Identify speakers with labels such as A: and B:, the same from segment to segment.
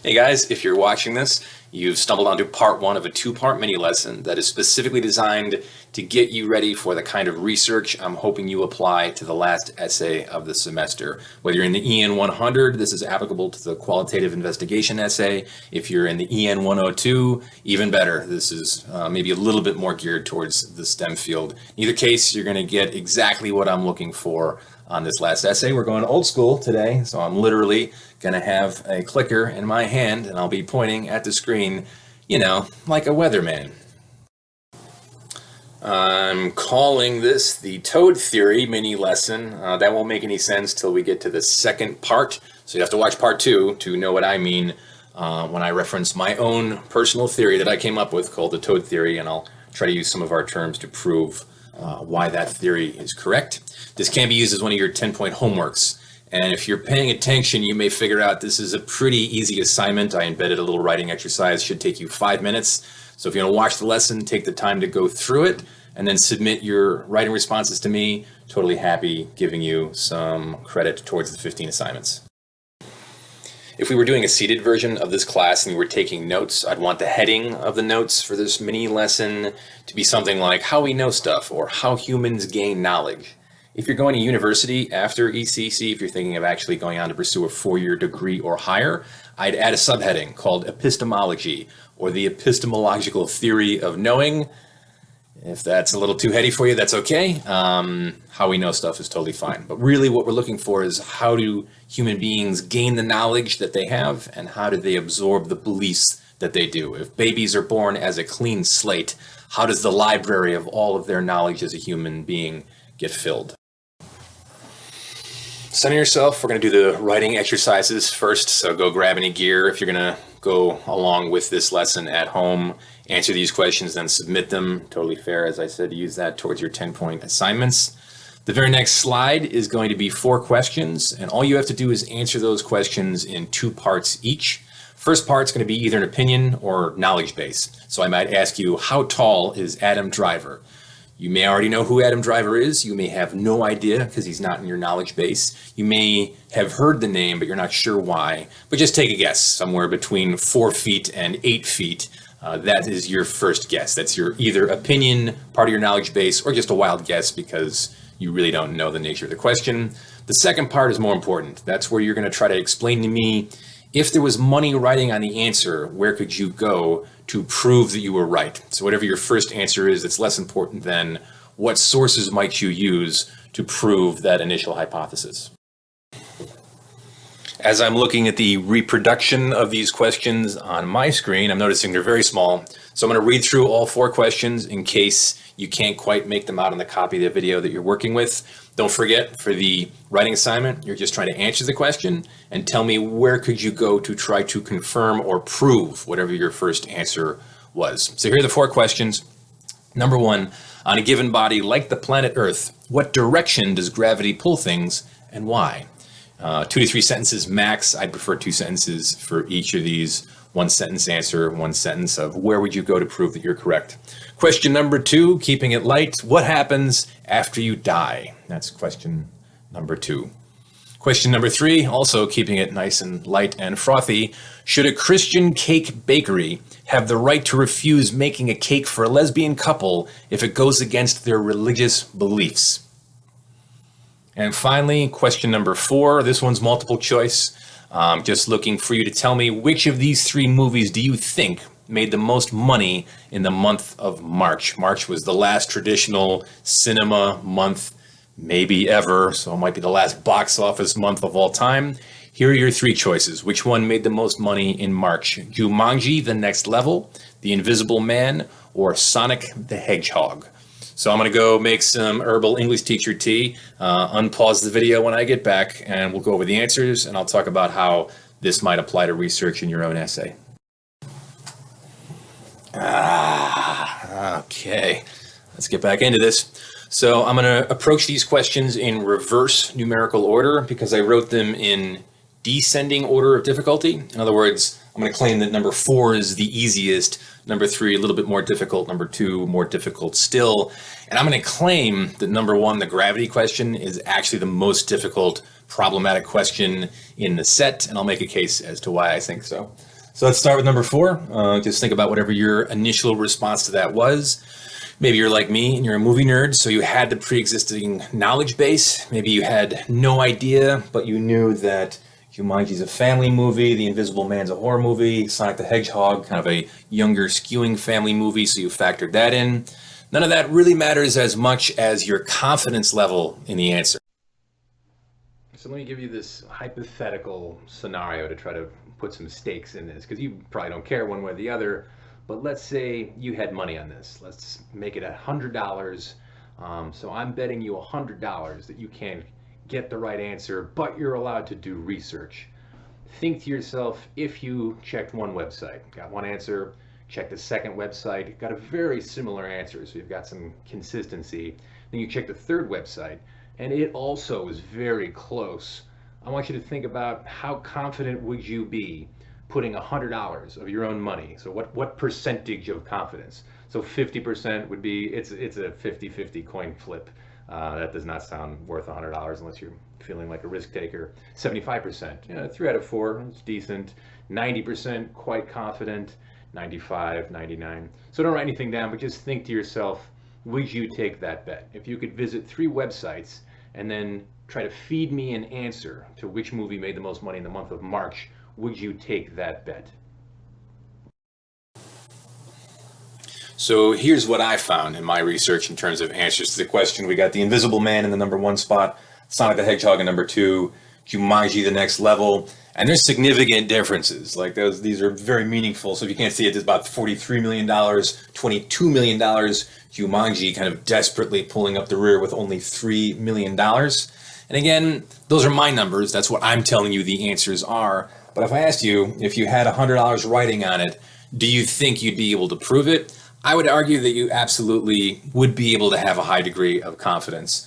A: Hey guys, if you're watching this, you've stumbled onto part one of a two-part mini lesson that is specifically designed to get you ready for the kind of research I'm hoping you apply to the last essay of the semester. Whether you're in the EN 100, this is applicable to the qualitative investigation essay. If you're in the EN 102, even better. This is maybe a little bit more geared towards the STEM field. In either case, you're going to get exactly what I'm looking for on this last essay. We're going old school today, so I'm literally going to have a clicker in my hand and I'll be pointing at the screen, like a weatherman. I'm calling this the toad theory mini lesson. That won't make any sense till we get to the second part, so you have to watch part two to know what I mean when I reference my own personal theory that I came up with called the toad theory, and I'll try to use some of our terms to prove why that theory is correct. This can be used as one of your 10-point homeworks. And if you're paying attention, you may figure out this is a pretty easy assignment. I embedded a little writing exercise, should take you 5 minutes. So if you want to watch the lesson, take the time to go through it, and then submit your writing responses to me. Totally happy giving you some credit towards the 15 assignments. If we were doing a seated version of this class and you were taking notes, I'd want the heading of the notes for this mini lesson to be something like how we know stuff or how humans gain knowledge. If you're going to university after ECC, if you're thinking of actually going on to pursue a 4-year degree or higher, I'd add a subheading called epistemology, or the epistemological theory of knowing. If that's a little too heady for you, that's okay. How we know stuff is totally fine. But really what we're looking for is how do human beings gain the knowledge that they have, and how do they absorb the beliefs that they do? If babies are born as a clean slate, how does the library of all of their knowledge as a human being get filled? Center yourself. We're going to do the writing exercises first, so go grab any gear. If you're going to go along with this lesson at home, answer these questions, then submit them. Totally fair, as I said, to use that towards your 10-point assignments. The very next slide is going to be 4 questions, and all you have to do is answer those questions in 2 parts each. First part's going to be either an opinion or knowledge base. So I might ask you, how tall is Adam Driver? You may already know who Adam Driver is. You may have no idea because he's not in your knowledge base. You may have heard the name, but you're not sure why. But just take a guess, somewhere between 4 feet and 8 feet. That is your first guess. That's your either opinion, part of your knowledge base, or just a wild guess because you really don't know the nature of the question. The second part is more important. That's where you're going to try to explain to me, if there was money riding on the answer, where could you go to prove that you were right? So whatever your first answer is, it's less important than what sources might you use to prove that initial hypothesis. As I'm looking at the reproduction of these questions on my screen, I'm noticing they're very small. So I'm going to read through all 4 questions in case you can't quite make them out on the copy of the video that you're working with. Don't forget, for the writing assignment, you're just trying to answer the question and tell me where could you go to try to confirm or prove whatever your first answer was. So here are the 4 questions. Number 1, on a given body like the planet Earth, what direction does gravity pull things and why? 2 to 3 sentences max. I'd prefer 2 sentences for each of these. 1 sentence answer, 1 sentence of where would you go to prove that you're correct. Question number 2, keeping it light, what happens after you die? That's question number 2. Question number 3, also keeping it nice and light and frothy, should a Christian cake bakery have the right to refuse making a cake for a lesbian couple if it goes against their religious beliefs? And finally, question number 4, this one's multiple choice. Just looking for you to tell me which of these 3 movies do you think made the most money in the month of March. March was the last traditional cinema month, maybe ever, so it might be the last box office month of all time. Here are your 3 choices. Which one made the most money in March? Jumanji, The Next Level, The Invisible Man, or Sonic the Hedgehog? So I'm going to go make some herbal English teacher tea, unpause the video when I get back, and we'll go over the answers, and I'll talk about how this might apply to research in your own essay. Okay, let's get back into this. So I'm going to approach these questions in reverse numerical order because I wrote them in descending order of difficulty. In other words, I'm going to claim that number 4 is the easiest, number 3 a little bit more difficult, number 2 more difficult still, and I'm going to claim that number 1, the gravity question, is actually the most difficult problematic question in the set, and I'll make a case as to why I think so. So let's start with number 4. Just think about whatever your initial response to that was. Maybe you're like me and you're a movie nerd, so you had the pre-existing knowledge base. Maybe you had no idea, but you knew that Jumanji's a family movie, The Invisible Man's a horror movie, Sonic the Hedgehog, kind of a younger skewing family movie, so you factored that in. None of that really matters as much as your confidence level in the answer. So let me give you this hypothetical scenario to try to put some stakes in this, because you probably don't care one way or the other, but let's say you had money on this. Let's make it $100. So I'm betting you $100 that you can get the right answer, but you're allowed to do research. Think to yourself, if you checked one website, got one answer, checked the second website, got a very similar answer, so you've got some consistency. Then you check the third website, and it also is very close. I want you to think about how confident would you be putting $100 of your own money. So what percentage of confidence? So 50% would be, it's a 50-50 coin flip. That does not sound worth $100 unless you're feeling like a risk taker. 75%, 3 out of 4, it's decent. 90%, quite confident. 95, 99. So don't write anything down, but just think to yourself, would you take that bet? If you could visit 3 websites and then try to feed me an answer to which movie made the most money in the month of March, would you take that bet? So here's what I found in my research in terms of answers to the question. We got The Invisible Man in the number 1 spot, Sonic the Hedgehog in number 2, Jumanji the Next Level, and there's significant differences. Like these are very meaningful. So if you can't see it, it's about $43 million, $22 million. Jumanji kind of desperately pulling up the rear with only $3 million. And again, those are my numbers. That's what I'm telling you the answers are. But if I asked you, if you had $100 writing on it, do you think you'd be able to prove it? I would argue that you absolutely would be able to have a high degree of confidence.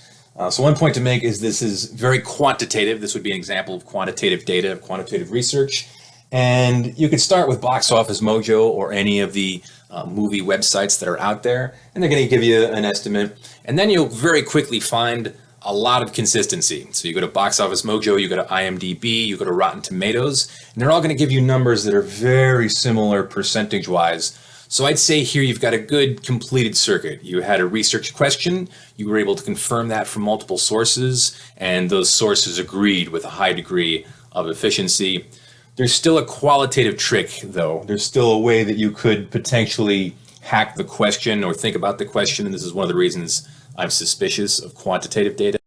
A: So one point to make is this is very quantitative. This would be an example of quantitative data, quantitative research. And you could start with Box Office Mojo or any of the movie websites that are out there, and they're going to give you an estimate. And then you'll very quickly find a lot of consistency. So you go to Box Office Mojo, you go to IMDb, you go to Rotten Tomatoes, and they're all going to give you numbers that are very similar percentage-wise. So I'd say here you've got a good completed circuit. You had a research question, you were able to confirm that from multiple sources, and those sources agreed with a high degree of efficiency. There's still a qualitative trick, though. There's still a way that you could potentially hack the question or think about the question, and this is one of the reasons I'm suspicious of quantitative data.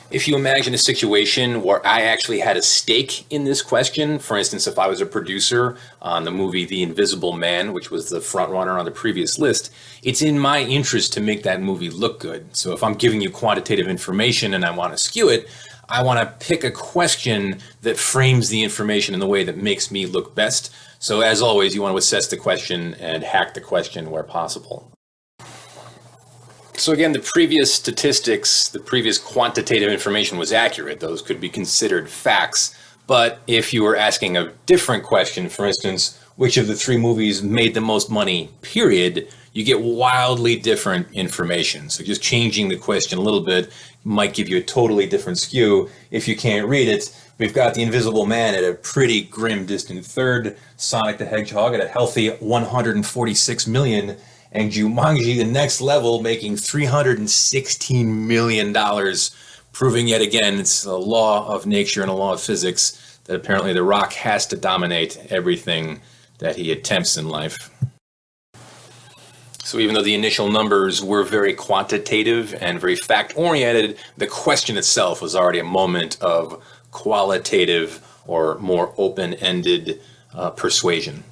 A: If you imagine a situation where I actually had a stake in this question, for instance, if I was a producer on the movie The Invisible Man, which was the front runner on the previous list, it's in my interest to make that movie look good. So if I'm giving you quantitative information and I want to skew it, I want to pick a question that frames the information in the way that makes me look best. So as always, you want to assess the question and hack the question where possible. So again, the previous statistics, the previous quantitative information was accurate. Those could be considered facts. But if you were asking a different question, for instance, which of the 3 movies made the most money, period, you get wildly different information. So just changing the question a little bit might give you a totally different skew. If you can't read it, we've got The Invisible Man at a pretty grim distant third, Sonic the Hedgehog at a healthy 146 million, and Jumanji the Next Level making $316 million, proving yet again it's a law of nature and a law of physics that apparently The Rock has to dominate everything that he attempts in life. So even though the initial numbers were very quantitative and very fact-oriented, the question itself was already a moment of qualitative or more open-ended persuasion.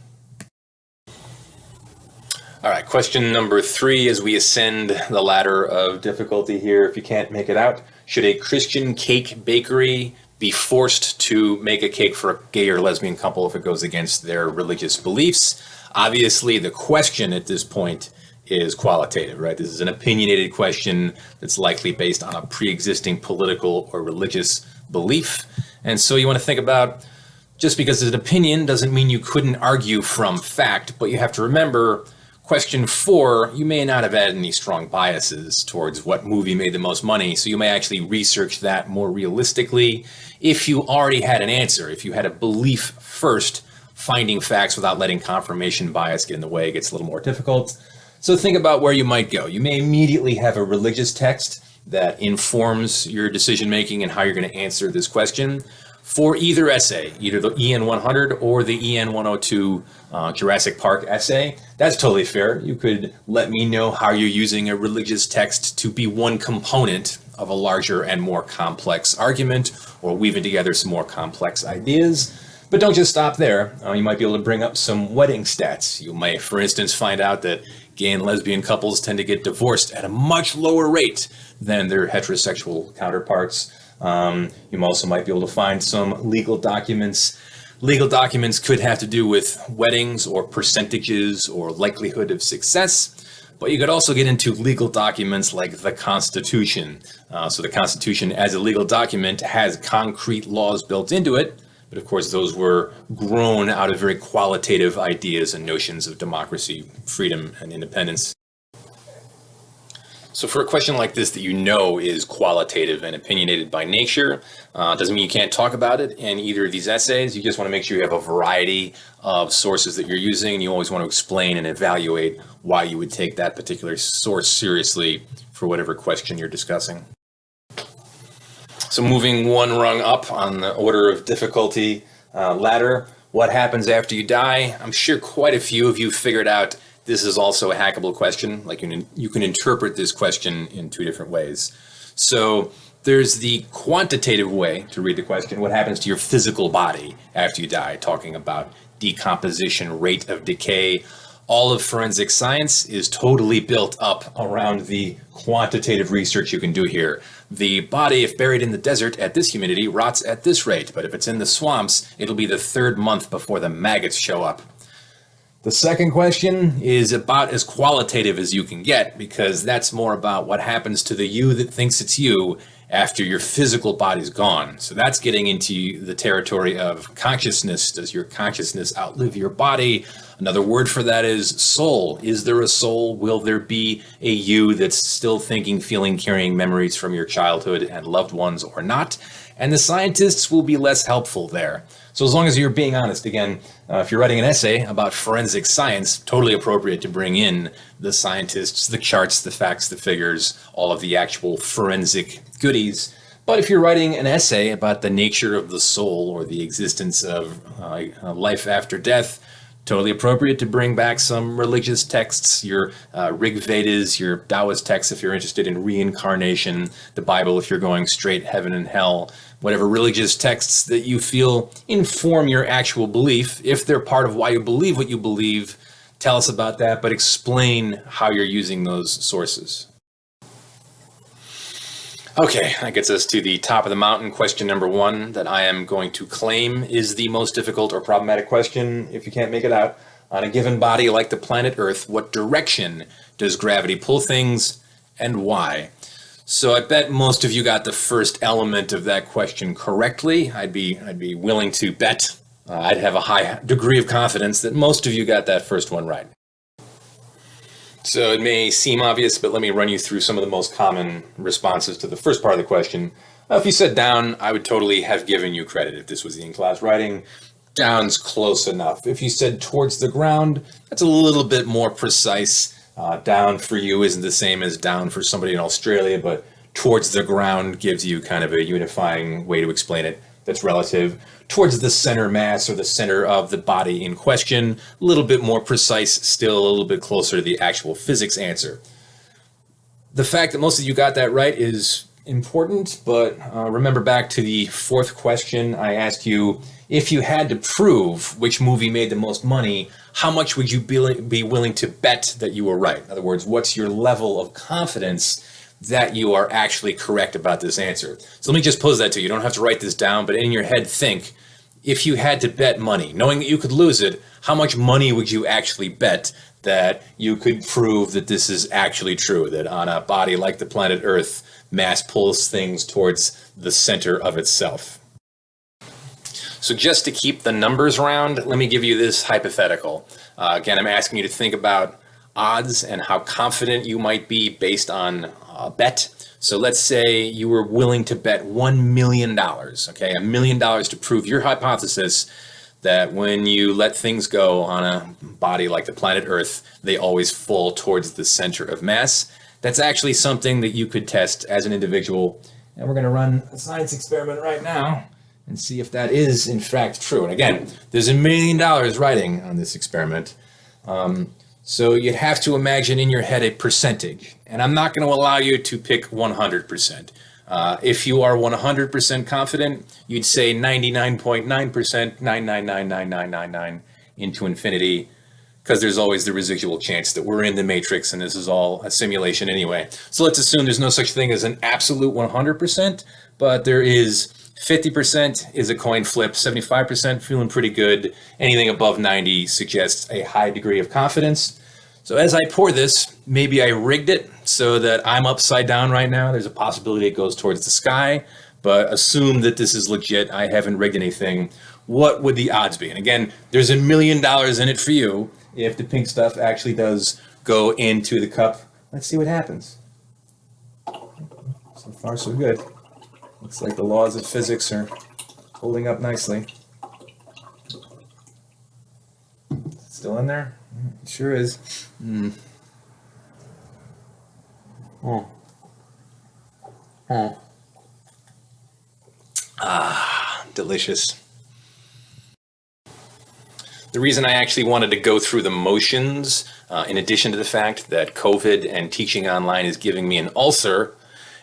A: All right, question number 3 as we ascend the ladder of difficulty here. If you can't make it out, should a Christian cake bakery be forced to make a cake for a gay or lesbian couple if it goes against their religious beliefs? Obviously, the question at this point is qualitative, right? This is an opinionated question that's likely based on a pre-existing political or religious belief. And so you want to think about, just because it's an opinion doesn't mean you couldn't argue from fact, but you have to remember Question 4, you may not have had any strong biases towards what movie made the most money, so you may actually research that more realistically. If you already had an answer, if you had a belief first, finding facts without letting confirmation bias get in the way gets a little more difficult. So think about where you might go. You may immediately have a religious text that informs your decision making and how you're going to answer this question. For either essay, either the EN 100 or the EN 102 Jurassic Park essay, that's totally fair. You could let me know how you're using a religious text to be one component of a larger and more complex argument, or weaving together some more complex ideas. But don't just stop there. You might be able to bring up some wedding stats. You might, for instance, find out that gay and lesbian couples tend to get divorced at a much lower rate than their heterosexual counterparts. You also might be able to find some legal documents. Legal documents could have to do with weddings or percentages or likelihood of success, but you could also get into legal documents like the Constitution. So the Constitution as a legal document has concrete laws built into it, but of course those were grown out of very qualitative ideas and notions of democracy, freedom, and independence. So for a question like this that you know is qualitative and opinionated by nature, doesn't mean you can't talk about it in either of these essays. You just want to make sure you have a variety of sources that you're using, and you always want to explain and evaluate why you would take that particular source seriously for whatever question you're discussing. So moving one rung up on the order of difficulty ladder, what happens after you die? I'm sure quite a few of you figured out this is also a hackable question. Like you can interpret this question in two different ways. So there's the quantitative way to read the question. What happens to your physical body after you die? Talking about decomposition, rate of decay. All of forensic science is totally built up around the quantitative research you can do here. The body, if buried in the desert at this humidity, rots at this rate. But if it's in the swamps, it'll be the 3rd month before the maggots show up. The second question is about as qualitative as you can get, because that's more about what happens to the you that thinks it's you after your physical body's gone. So that's getting into the territory of consciousness. Does your consciousness outlive your body? Another word for that is soul. Is there a soul? Will there be a you that's still thinking, feeling, carrying memories from your childhood and loved ones or not? And the scientists will be less helpful there. So as long as you're being honest, again, if you're writing an essay about forensic science, totally appropriate to bring in the scientists, the charts, the facts, the figures, all of the actual forensic goodies. But if you're writing an essay about the nature of the soul or the existence of life after death, totally appropriate to bring back some religious texts, your Rig Vedas, your Taoist texts if you're interested in reincarnation, the Bible if you're going straight heaven and hell, whatever religious texts that you feel inform your actual belief. If they're part of why you believe what you believe, tell us about that, but explain how you're using those sources. Okay, that gets us to the top of the mountain. Question number 1 that I am going to claim is the most difficult or problematic question, if you can't make it out. On a given body like the planet Earth, what direction does gravity pull things and why? So I bet most of you got the first element of that question correctly. I'd be willing to bet, I'd have a high degree of confidence that most of you got that first one right. So it may seem obvious, but let me run you through some of the most common responses to the first part of the question. If you said down, I would totally have given you credit if this was the in-class writing. Down's close enough. If you said towards the ground, that's a little bit more precise. Down for you isn't the same as down for somebody in Australia, but towards the ground gives you kind of a unifying way to explain it that's relative. Towards the center mass or the center of the body in question, a little bit more precise, still a little bit closer to the actual physics answer. The fact that most of you got that right is important, but remember back to the 4th question. I asked you, if you had to prove which movie made the most money, how much would you be willing to bet that you were right? In other words, what's your level of confidence that you are actually correct about this answer? So let me just pose that to you. You don't have to write this down, but in your head think, if you had to bet money, knowing that you could lose it, how much money would you actually bet that you could prove that this is actually true, that on a body like the planet Earth, mass pulls things towards the center of itself? So just to keep the numbers round, let me give you this hypothetical. Again, I'm asking you to think about odds and how confident you might be based on a bet. So let's say you were willing to bet $1 million, okay, $1 million to prove your hypothesis that when you let things go on a body like the planet Earth, they always fall towards the center of mass. That's actually something that you could test as an individual. And we're going to run a science experiment right now and see if that is in fact true. And again, there's $1 million riding on this experiment. So you'd have to imagine in your head a percentage. And I'm not going to allow you to pick 100%. If you are 100% confident, you'd say 99.9%, 9999999 into infinity, because there's always the residual chance that we're in the matrix and this is all a simulation anyway. So let's assume there's no such thing as an absolute 100%, but there is 50% is a coin flip, 75% feeling pretty good. Anything above 90 suggests a high degree of confidence. So as I pour this, maybe I rigged it so that I'm upside down right now. There's a possibility it goes towards the sky, but assume that this is legit. I haven't rigged anything. What would the odds be? And again, there's $1 million in it for you if the pink stuff actually does go into the cup. Let's see what happens. So far, so good. Looks like the laws of physics are holding up nicely. Still in there? It sure is. Delicious. The reason I actually wanted to go through the motions, in addition to the fact that COVID and teaching online is giving me an ulcer,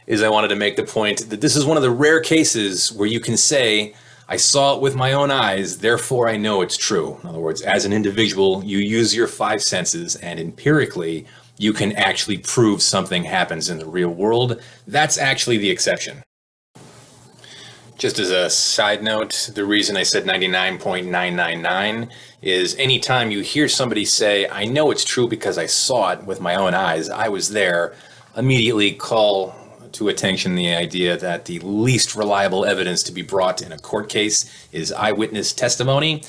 A: is I wanted to make the point that this is one of the rare cases where you can say, I saw it with my own eyes, therefore I know it's true. In other words, as an individual, you use your five senses, and empirically, you can actually prove something happens in the real world. That's actually the exception. Just as a side note, the reason I said 99.999 is anytime you hear somebody say, I know it's true because I saw it with my own eyes, I was there, immediately call to attention the idea that the least reliable evidence to be brought in a court case is eyewitness testimony.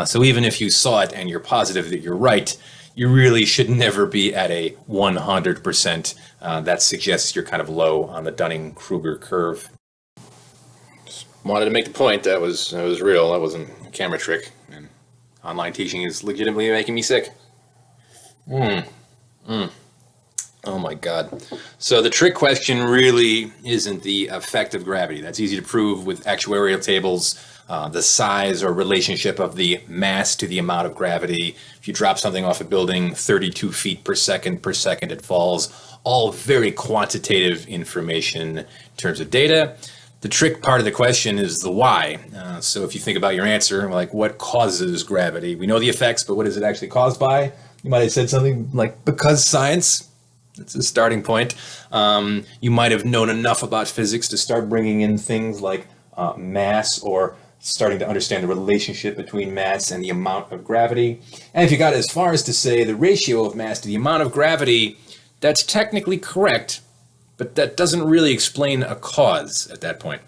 A: So even if you saw it and you're positive that you're right, you really should never be at a 100%. That suggests you're kind of low on the Dunning-Kruger curve. Just wanted to make the point that was real. That wasn't a camera trick. And online teaching is legitimately making me sick. Oh my God. So the trick question really isn't the effect of gravity. That's easy to prove with actuarial tables, the size or relationship of the mass to the amount of gravity. If you drop something off a building 32 feet per second it falls. All very quantitative information in terms of data. The trick part of the question is the why. So if you think about your answer, like what causes gravity? We know the effects, but what is it actually caused by? You might have said something like because science. That's a starting point. You might have known enough about physics to start bringing in things like mass, or starting to understand the relationship between mass and the amount of gravity. And if you got as far as to say the ratio of mass to the amount of gravity, that's technically correct, but that doesn't really explain a cause at that point.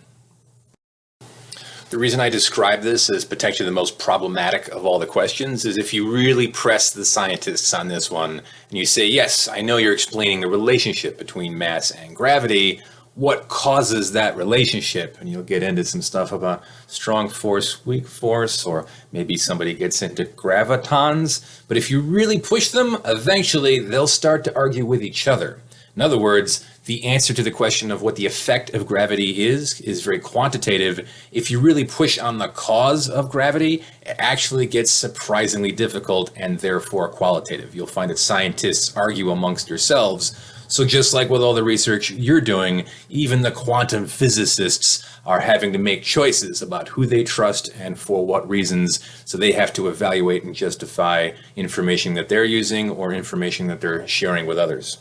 A: The reason I describe this as potentially the most problematic of all the questions is if you really press the scientists on this one and you say, yes, I know you're explaining the relationship between mass and gravity, what causes that relationship? And you'll get into some stuff about strong force, weak force, or maybe somebody gets into gravitons. But if you really push them, eventually they'll start to argue with each other. In other words, the answer to the question of what the effect of gravity is very quantitative. If you really push on the cause of gravity, it actually gets surprisingly difficult and therefore qualitative. You'll find that scientists argue amongst yourselves. So just like with all the research you're doing, even the quantum physicists are having to make choices about who they trust and for what reasons. So they have to evaluate and justify information that they're using or information that they're sharing with others.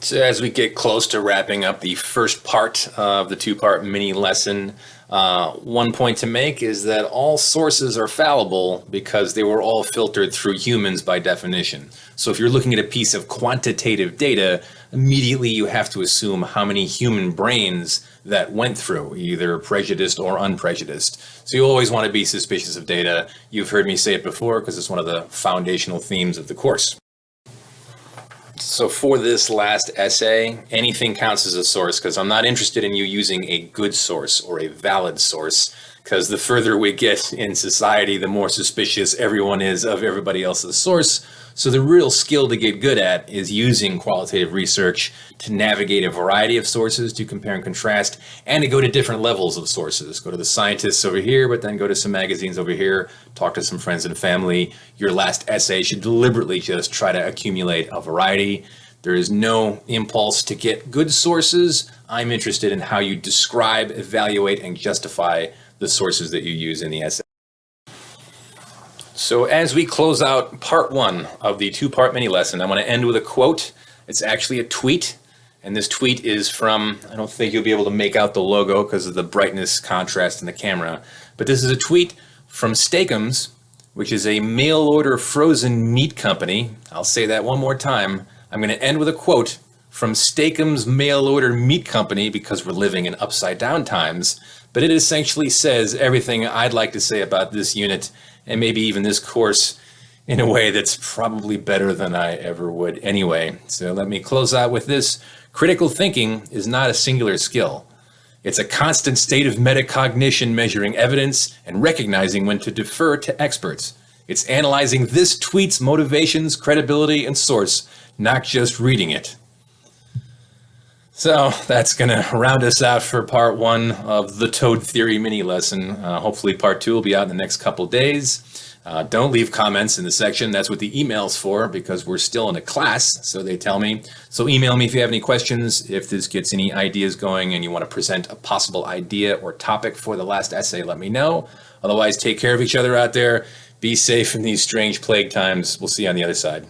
A: So as we get close to wrapping up the first part of the two-part mini lesson, one point to make is that all sources are fallible because they were all filtered through humans by definition. So if you're looking at a piece of quantitative data, immediately you have to assume how many human brains that went through, either prejudiced or unprejudiced. So you always want to be suspicious of data. You've heard me say it before because it's one of the foundational themes of the course. So for this last essay, anything counts as a source because I'm not interested in you using a good source or a valid source, because the further we get in society, the more suspicious everyone is of everybody else's source. So the real skill to get good at is using qualitative research to navigate a variety of sources, to compare and contrast, and to go to different levels of sources. Go to the scientists over here, but then go to some magazines over here, talk to some friends and family. Your last essay should deliberately just try to accumulate a variety. There is no impulse to get good sources. I'm interested in how you describe, evaluate, and justify the sources that you use in the essay. So as we close out part one of the two-part mini lesson, I want to end with a quote. It's actually a tweet, and this tweet is from, I don't think you'll be able to make out the logo because of the brightness contrast in the camera, but this is a tweet from Steakums, which is a mail-order frozen meat company. I'll say that one more time. I'm going to end with a quote from Steakums mail-order meat company because we're living in upside-down times, but it essentially says everything I'd like to say about this unit and maybe even this course in a way that's probably better than I ever would anyway. So let me close out with this. Critical thinking is not a singular skill. It's a constant state of metacognition, measuring evidence and recognizing when to defer to experts. It's analyzing this tweet's motivations, credibility, and source, not just reading it. So that's going to round us out for part one of the Toad Theory mini lesson. Hopefully part two will be out in the next couple days. Don't leave comments in the section. That's what the email's for, because we're still in a class, so they tell me. So email me if you have any questions. If this gets any ideas going and you want to present a possible idea or topic for the last essay, let me know. Otherwise, take care of each other out there. Be safe in these strange plague times. We'll see you on the other side.